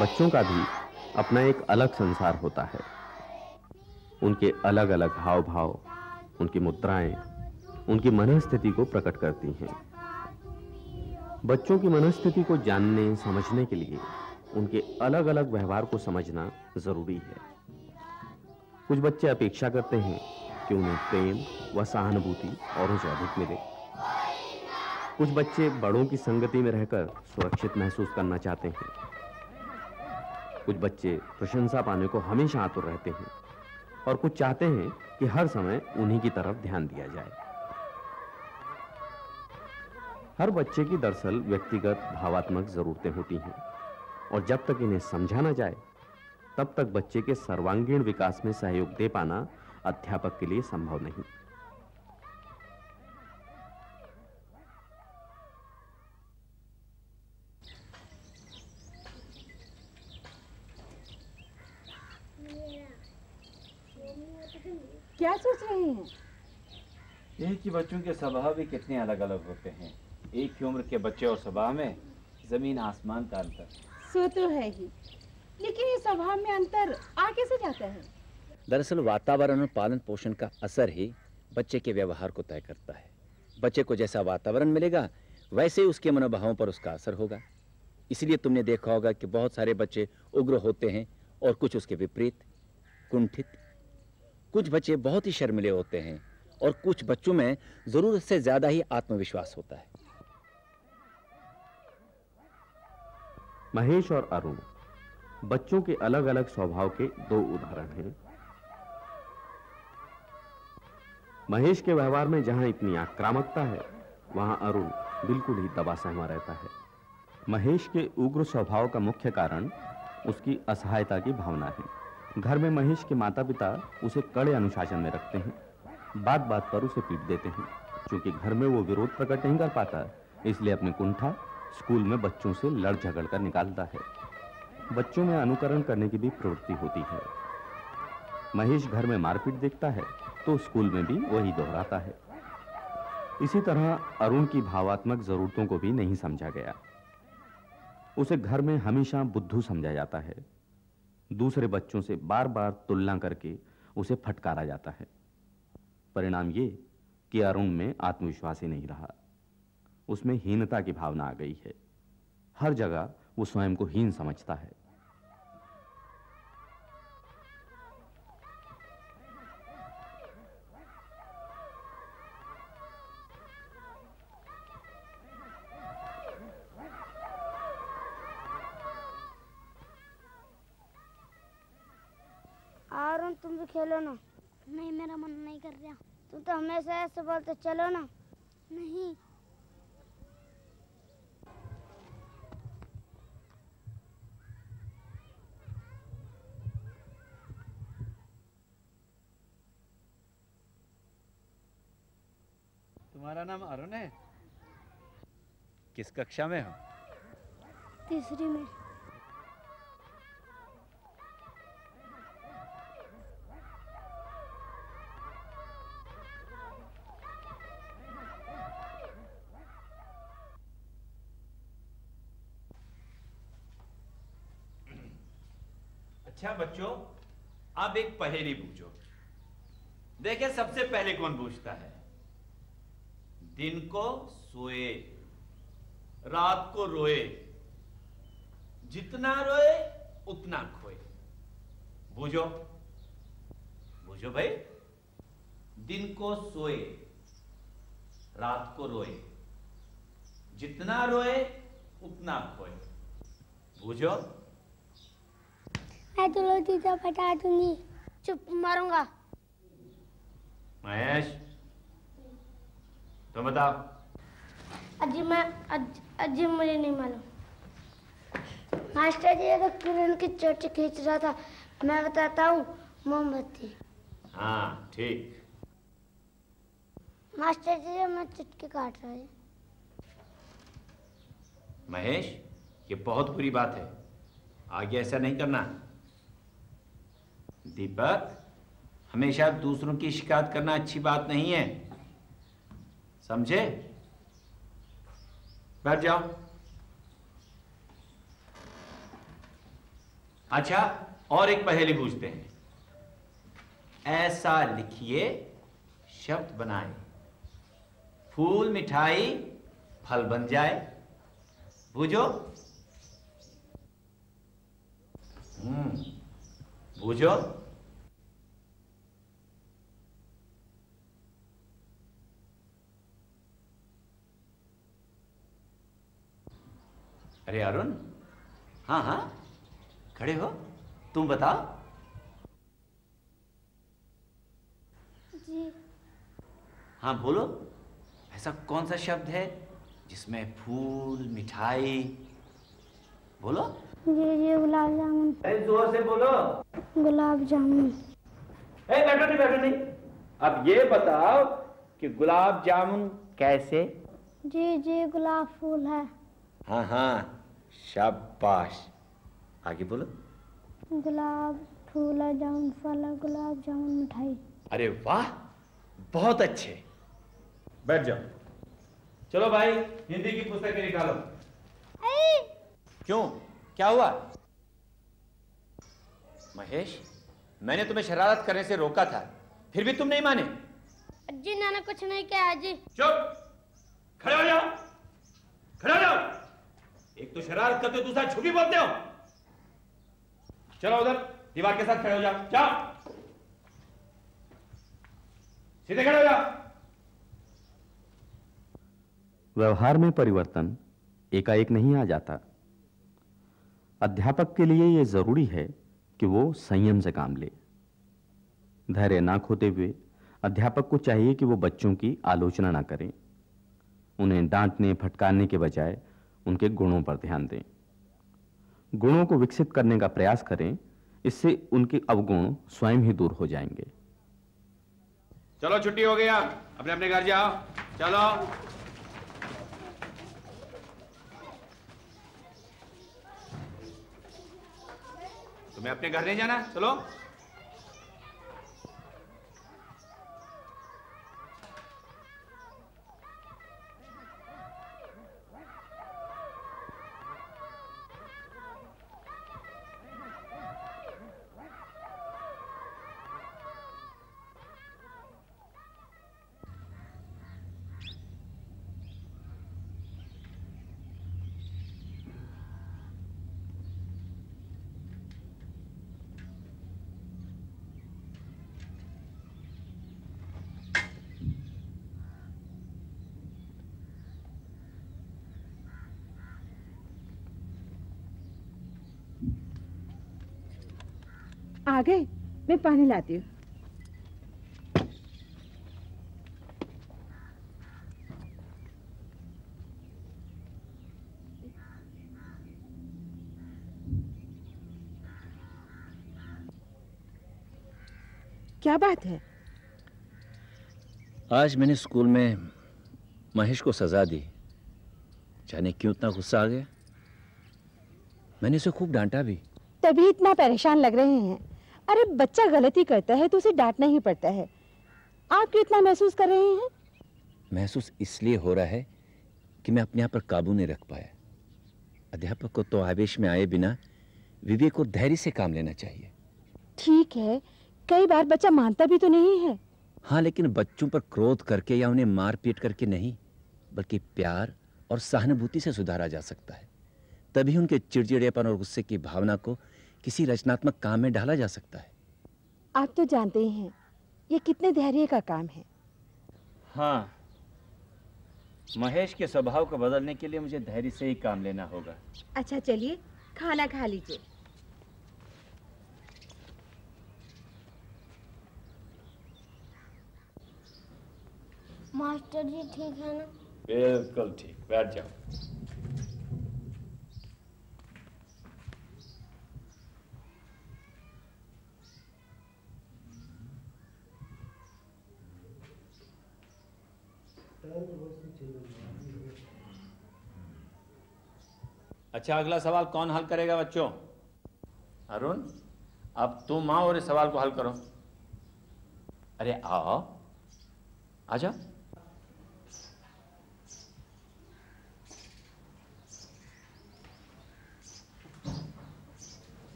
बच्चों का भी अपना एक अलग संसार होता है। उनके अलग-अलग हाव-भाव, उनकी मुद्राएं, उनकी मनस्थिति को प्रकट करती हैं। बच्चों की मनस्थिति को जानने, समझने के लिए उनके अलग-अलग व्यवहार को समझना जरूरी है। कुछ बच्चे अपेक्षा करते हैं कि उन्हें प्रेम व सहानुभूति औरों से अधिक मिले। कुछ बच्चे बड़ों की संगति में रहकर सुरक्षित महसूस करना चाहते हैं। कुछ बच्चे प्रशंसा पाने को हमेशा आतुर रहते हैं और कुछ चाहते हैं कि हर समय उन्हीं की तरफ ध्यान दिया जाए। हर बच्चे की दरअसल व्यक्तिगत भावात्मक जरूरतें होती हैं और जब तक इन्हें समझा ना जाए तब तक बच्चे के सर्वांगीण विकास में सहयोग दे पाना अध्यापक के लिए संभव नहीं। क्या सोच रहे हैं? यही कि बच्चों के स्वभाव भी कितने अलग अलग होते हैं। एक ही उम्र के बच्चे और स्वभाव में जमीन आसमान का अंतर। सो तो है ही, लेकिन ये स्वभाव में अंतर आ कैसे जाता है? दरअसल वातावरण और पालन पोषण का असर ही बच्चे के व्यवहार को तय करता है। बच्चे को जैसा वातावरण मिलेगा वैसे ही उसके मनोभावों पर उसका असर होगा। इसलिए तुमने देखा होगा कि बहुत सारे बच्चे उग्र होते हैं और कुछ उसके विपरीत कुंठित। कुछ बच्चे बहुत ही शर्मिले होते हैं और कुछ बच्चों में जरूरत से ज्यादा ही आत्मविश्वास होता है। महेश और अरुण बच्चों के अलग-अलग स्वभाव के दो उदाहरण हैं। महेश के व्यवहार में जहां इतनी आक्रामकता है, वहां अरुण बिल्कुल ही दबा सहमा रहता है। महेश के उग्र स्वभाव का मुख्य कारण उसकी असहायता की भावना है। घर में महेश के माता-पिता उसे कड़े अनुशासन में रखते हैं। बात-बात पर उसे पीट देते हैं। क्योंकि घर में वो विरोध प्रकट नहीं कर पाता, इसलिए अपने कुंठा स्कूल में बच्चों से लड़ झगड़ कर निकालता है। बच्चों में अनुकरण करने की भी प्रवृत्ति होती है। महेश घर में मारपीट देखता है तो स्कूल में भी वही दोहराता है। इसी तरह अरुण की भावात्मक जरूरतों को भी नहीं समझा गया। उसे घर में हमेशा बुद्धू समझा जाता है। दूसरे बच्चों से बार-बार तुलना करके उसे फटकारा जाता है। परिणाम ये कि अरुण में आत्मविश्वास ही नहीं रहा। उसमें हीनता की भावना आ गई है। हर जगह वो स्वयं को हीन समझता है। आरुण तुम भी खेलो ना। नहीं, मेरा मन नहीं कर रहा। तुम तो हमेशा ऐसे बोलते, चलो ना। नहीं। तुम्हारा नाम अरुण है? किस कक्षा में हो? तीसरी में। अच्छा बच्चों, अब एक पहेली पूछो। देखे सबसे पहले कौन पूछता है? दिन को सोए, रात को रोए, जितना रोए उतना खोए। बूझो बूझो भाई। दिन को सोए, रात को रोए, जितना रोए उतना खोए। बूझो। मैं तो रोटी तो बता दूंगी। चुप, मारूंगा। महेश, तुम बताओ। अजी मुझे नहीं मालूम। मास्टर जी ये तो किरण की चोटी खींच रहा था। मैं बताता हूँ, मोमबत्ती। हाँ ठीक। मास्टर जी मैं चुटकी काट रहा है। महेश, ये बहुत बुरी बात है। आगे ऐसा नहीं करना। दीपक, हमेशा दूसरों की शिकायत करना अच्छी बात नहीं है, समझे? बैठ जाओ। अच्छा, और एक पहेली पूछते हैं। ऐसा लिखिए, शब्द बनाए, फूल मिठाई फल बन जाए, बूझो। बूझो। अरे अरुण, हाँ हाँ, खड़े हो, तुम बताओ। जी। हाँ बोलो, ऐसा कौन सा शब्द है जिसमें फूल मिठाई, बोलो। जी गुलाब जामुन। जोर से बोलो। गुलाब जामुन। बैठो नहीं। अब ये बताओ कि गुलाब जामुन कैसे? जी गुलाब फूल है। हाँ हाँ, शाबाश। आगे बोलो। गुलाब फूल है, जामुन फल है, गुलाब जामुन मिठाई। अरे वाह, बहुत अच्छे। बैठ जाओ। चलो भाई, हिंदी की पुस्तकें निकालो। क्यों, क्या हुआ? महेश, मैंने तुम्हें शरारत करने से रोका था, फिर भी तुम नहीं माने। जी मैंने कुछ नहीं किया जी। चुप, खड़े हो जाओ, खड़े हो जाओ। एक तो शरारत करते हो, दूसरा छुपी बोलते हो। चलो उधर दीवार के साथ खड़े हो जाओ, जाओ, सीधे खड़े हो जाओ। व्यवहार में परिवर्तन एकाएक नहीं आ जाता। अध्यापक के लिए यह जरूरी है कि वो संयम से काम ले। धैर्य ना खोते हुए अध्यापक को चाहिए कि वो बच्चों की आलोचना ना करें। उन्हें डांटने फटकारने के बजाय उनके गुणों पर ध्यान दें। गुणों को विकसित करने का प्रयास करें, इससे उनके अवगुण स्वयं ही दूर हो जाएंगे। चलो छुट्टी हो गया, अपने अपने घर जाओ। चलो। तुम्हें अपने घर नहीं जाना? चलो। आ गए, मैं पानी लाती हूँ। क्या बात है? आज मैंने स्कूल में महेश को सजा दी। जाने क्यों इतना गुस्सा आ गया। मैंने उसे खूब डांटा भी। तभी इतना परेशान लग रहे हैं। अरे बच्चा गलती करता है तो उसे डांटना ही पड़ता है। आप क्यों इतना महसूस कर रहे हैं? महसूस इसलिए हो रहा है कि मैं अपने आप पर काबू नहीं रख पाया। अध्यापक को तो आवेश में आए बिना विवेक और धैर्य से काम लेना चाहिए। ठीक है, कई बार बच्चा मानता भी तो नहीं है। हाँ, लेकिन बच्चों पर क्रोध करके या उन्हें मार पीट करके नहीं, बल्कि प्यार और सहानुभूति से सुधारा जा सकता है। तभी उनके चिड़चिड़ेपन और गुस्से की भावना को किसी रचनात्मक काम में ढाला जा सकता है। आप तो जानते ही हैं ये कितने धैर्य का काम है। हाँ, महेश के स्वभाव को बदलने के लिए मुझे धैर्य से ही काम लेना होगा। अच्छा चलिए, खाना खा लीजिए। मास्टर जी ठीक है ना? बिल्कुल ठीक, बैठ जाओ। अच्छा, अगला सवाल कौन हल करेगा बच्चों? अरुण, अब तुम आओ और इस सवाल को हल करो। अरे आओ, आ जाओ।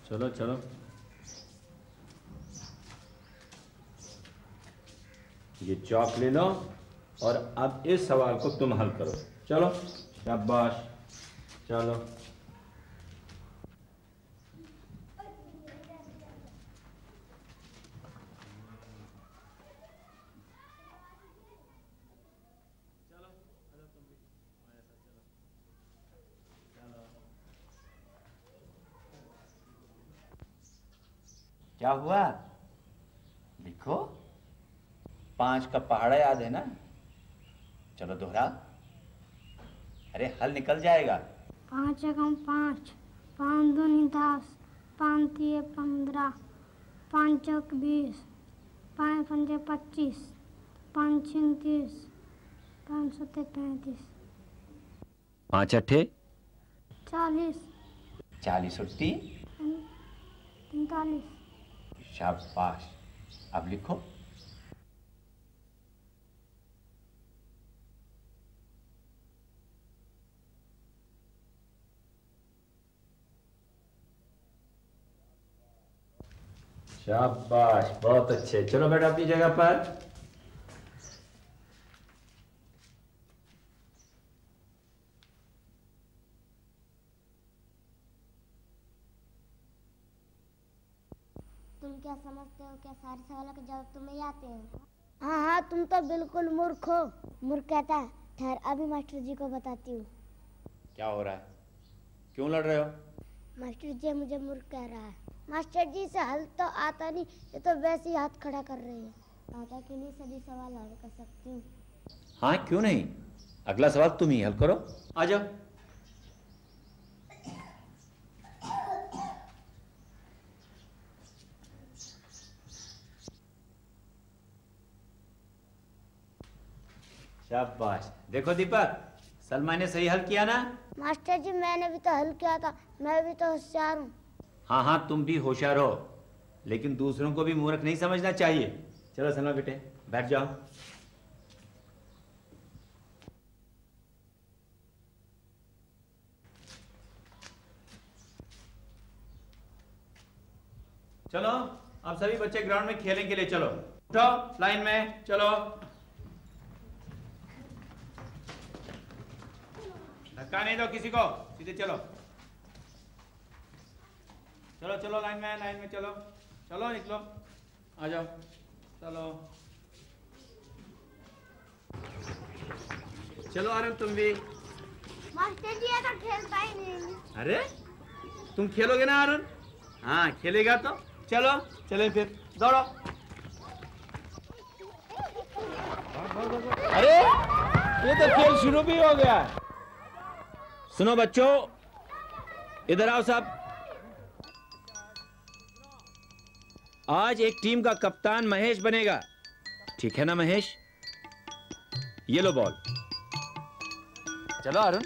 चलो चलो, ये चौक ले लो और अब इस सवाल को तुम हल करो। चलो, शाबाश, चलो। क्या हुआ? लिखो। 5 का पहाड़ा याद है ना? चलो दोहरा। अरे हल निकल जाएगा। 5 एकम 5, 5 दूनी 10, 5 तिये 15, 5 चौक 20, 5 पंजे 25, 5 छिंग 30, 5 सत्ते 35, 5 अट्ठे 40, 40 उट्टी। 45। शाबाश। अब लिखो। शाबाश, बहुत अच्छे। चलो बेटा अपनी जगह पर। तुम क्या समझते हो, क्या सारे सवालों के जवाब तुम्हें आते हैं? हाँ हाँ, तुम तो बिल्कुल मूर्ख हो। मूर्ख कहता है। ठहर, अभी मास्टर जी को बताती हूँ। क्या हो रहा है? क्यों लड़ रहे हो? मास्टर जी मुझे मूर्ख कह रहा है। मास्टर जी से हल तो आता नहीं, ये तो वैसे ही हाथ खड़ा कर रहे हैं। आता क्यों नहीं, सभी सवाल हल कर सकती हूँ। हाँ क्यों नहीं, अगला सवाल तुम ही हल करो। आ जाओ। शाबाश। देखो दीपक, सलमा ने सही हल किया ना? मास्टर जी मैंने भी तो हल किया था, मैं भी तो होशियार हूँ। हाँ हाँ, तुम भी होशियार हो, लेकिन दूसरों को भी मूर्ख नहीं समझना चाहिए। चलो सलमा बेटे, बैठ जाओ। चलो, अब सभी बच्चे ग्राउंड में खेलने के लिए चलो। उठो, लाइन में चलो। धक्का नहीं दो किसी को, सीधे चलो। चलो चलो, लाइन में चलो। चलो निकलो, आ जाओ। चलो चलो अरुण, तुम भी। मास्टर जी तो खेलता ही नहीं। अरे तुम खेलोगे ना अरुण? हाँ खेलेगा तो चलो, चले फिर, दौड़ो। अरे ये तो खेल शुरू भी हो गया। सुनो बच्चों, इधर आओ सब। आज एक टीम का कप्तान महेश बनेगा, ठीक है ना महेश? ये लो बॉल। चलो अरुण,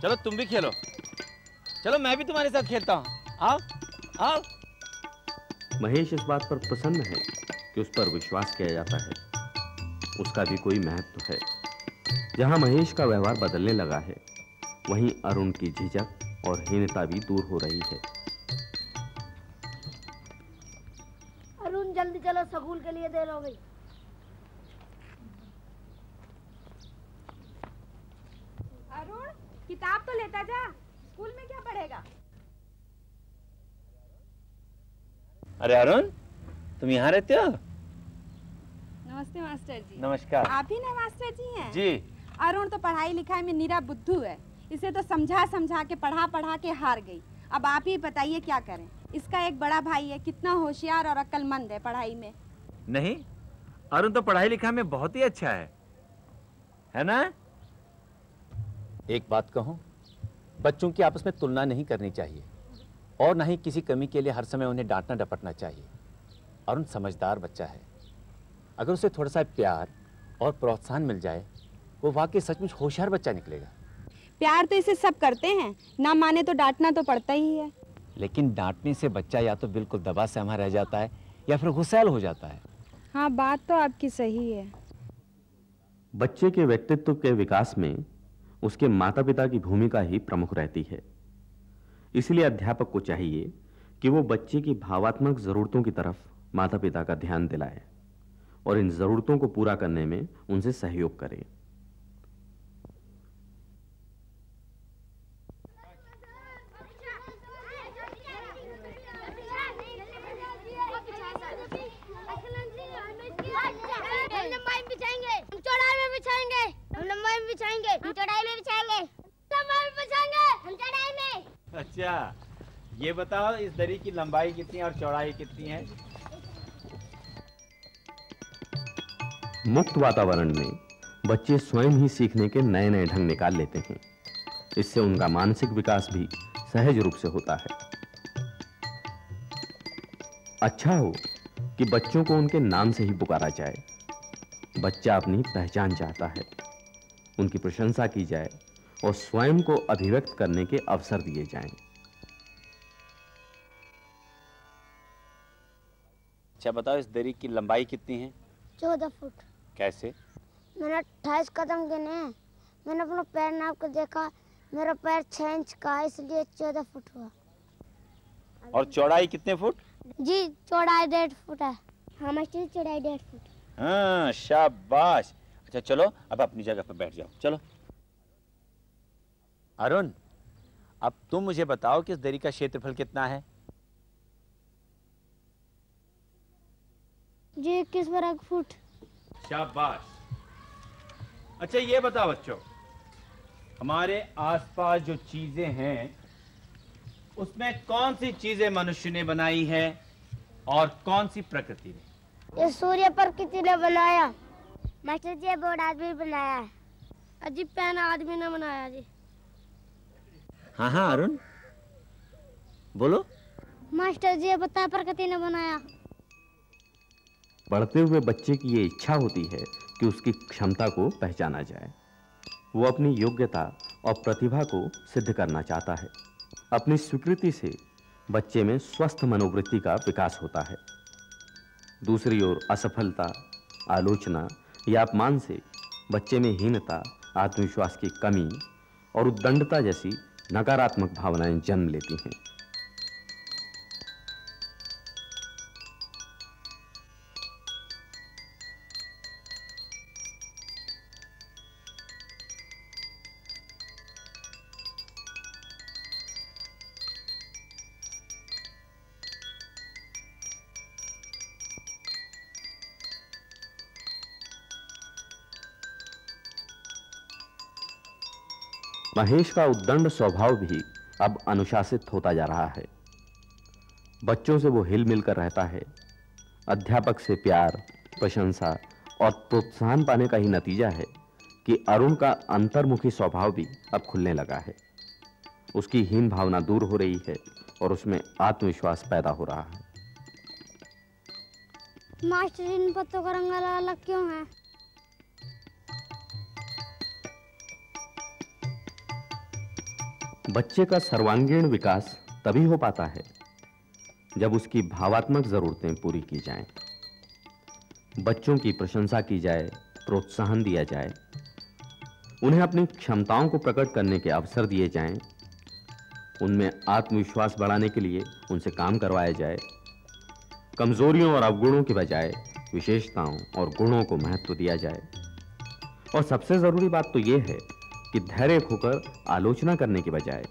चलो तुम भी खेलो। चलो मैं भी तुम्हारे साथ खेलता हूँ, आओ आओ। महेश इस बात पर प्रसन्न है कि उस पर विश्वास किया जाता है। उसका भी कोई महत्व है। जहां महेश का व्यवहार बदलने लगा है, वहीं अरुण की झिझक और हीनता भी दूर हो रही है। अरुण जल्दी चलो, स्कूल के लिए देर हो गई। अरुण, किताब तो लेता जा, स्कूल में क्या पढ़ेगा? अरे अरुण, तुम यहाँ रहते हो? नमस्ते मास्टर जी। नमस्कार। आप ही ना मास्टर जी हैं? जी। अरुण तो पढ़ाई लिखाई में निरा बुद्धू है। इसे तो समझा समझा के पढ़ा के हार गई। अब आप ही बताइए क्या करें। इसका एक बड़ा भाई है, कितना होशियार और अक्लमंद है पढ़ाई में। नहीं, अरुण तो पढ़ाई लिखाई में बहुत ही अच्छा है ना? एक बात कहूं, बच्चों की आपस में तुलना नहीं करनी चाहिए और ना ही किसी कमी के लिए हर समय उन्हें डांटना डपटना चाहिए। अरुण समझदार बच्चा है, अगर उसे थोड़ा सा प्यार और प्रोत्साहन मिल जाए, वो वाकई सचमुच होशियार बच्चा निकलेगा। प्यार तो इसे सब करते हैं, ना माने तो डांटना तो पड़ता ही है। लेकिन डांटने से बच्चा या तो बिल्कुल दबा सहमा रह जाता है या फिर गुस्सैल हो जाता है। हाँ, बात तो आपकी सही है। बच्चे के व्यक्तित्व के विकास में उसके माता पिता की भूमिका ही प्रमुख रहती है। इसलिए अध्यापक को चाहिए कि वो बच्चे की भावात्मक जरूरतों की तरफ माता पिता का ध्यान दिलाए और इन जरूरतों को पूरा करने में उनसे सहयोग करे। अच्छा, ये बताओ इस दरी की लंबाई कितनी है और चौड़ाई कितनी है? मुक्त वातावरण में बच्चे स्वयं ही सीखने के नए नए ढंग निकाल लेते हैं। इससे उनका मानसिक विकास भी सहज रूप से होता है। अच्छा हो कि बच्चों को उनके नाम से ही पुकारा जाए। बच्चा अपनी पहचान चाहता है, उनकी प्रशंसा की जाए और स्वयं को अभिव्यक्त करने के अवसर दिए जाएं। अच्छा बताओ, इस दरी की लंबाई कितनी है? 14 फुट। कैसे? मैंने 28 कदम गिने। मैंने अपना पैर नाप कर देखा, मेरा पैर 6 इंच का है, इसलिए 14 फुट हुआ। और चौड़ाई कितने फुट? जी चौड़ाई 1.5 फुट है। हाँ मास्टर, चौड़ाई 1.5 फुट। हाँ शाबाश। अच्छा चलो अब अपनी जगह पर बैठ जाओ। चलो अरुण, अब तुम मुझे बताओ कि इस दरी का क्षेत्रफल कितना है? जी 21 वर्ग फुट। शाबाश। अच्छा ये बताओ बच्चों, हमारे आसपास जो चीजें हैं उसमें कौन सी चीजें मनुष्य ने बनाई है और कौन सी प्रकृति ने? ये सूर्य प्रकृति ने बनाया। मास्टर जी ये बोर्ड आदमी बनाया है। अजी पेन आदमी ने बनाया जी। हाँ हाँ अरुण बोलो। मास्टर जी ये बता प्रकृति ने बनाया। बढ़ते हुए बच्चे की ये इच्छा होती है कि उसकी क्षमता को पहचाना जाए। वो अपनी योग्यता और प्रतिभा को सिद्ध करना चाहता है। अपनी स्वीकृति से बच्चे में स्वस्थ मनोवृत्ति का विकास होता है। दूसरी ओर असफलता, आलोचना या अपमान से बच्चे में हीनता, आत्मविश्वास की कमी और उद्दंडता जैसी नकारात्मक भावनाएं जन्म लेती हैं। महेश का उद्दंड स्वभाव भी अब अनुशासित होता जा रहा है। बच्चों से वो हिल मिलकर रहता है। अध्यापक से प्यार, प्रशंसा और प्रोत्साहन पाने का ही नतीजा है कि अरुण का अंतर्मुखी स्वभाव भी अब खुलने लगा है। उसकी हीन भावना दूर हो रही है और उसमें आत्मविश्वास पैदा हो रहा है। मास्टर जी इन पत्तों का रंग अलग अलग क्यों है? बच्चे का सर्वांगीण विकास तभी हो पाता है जब उसकी भावात्मक जरूरतें पूरी की जाएं। बच्चों की प्रशंसा की जाए, प्रोत्साहन दिया जाए, उन्हें अपनी क्षमताओं को प्रकट करने के अवसर दिए जाएं, उनमें आत्मविश्वास बढ़ाने के लिए उनसे काम करवाया जाए, कमजोरियों और अवगुणों के बजाय विशेषताओं और गुणों को महत्व दिया जाए। और सबसे जरूरी बात तो यह है कि धैर्य खोकर आलोचना करने के बजाय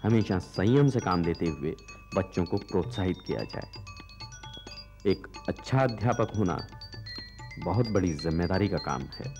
हमेशा संयम से काम लेते हुए बच्चों को प्रोत्साहित किया जाए। एक अच्छा अध्यापक होना बहुत बड़ी जिम्मेदारी का काम है।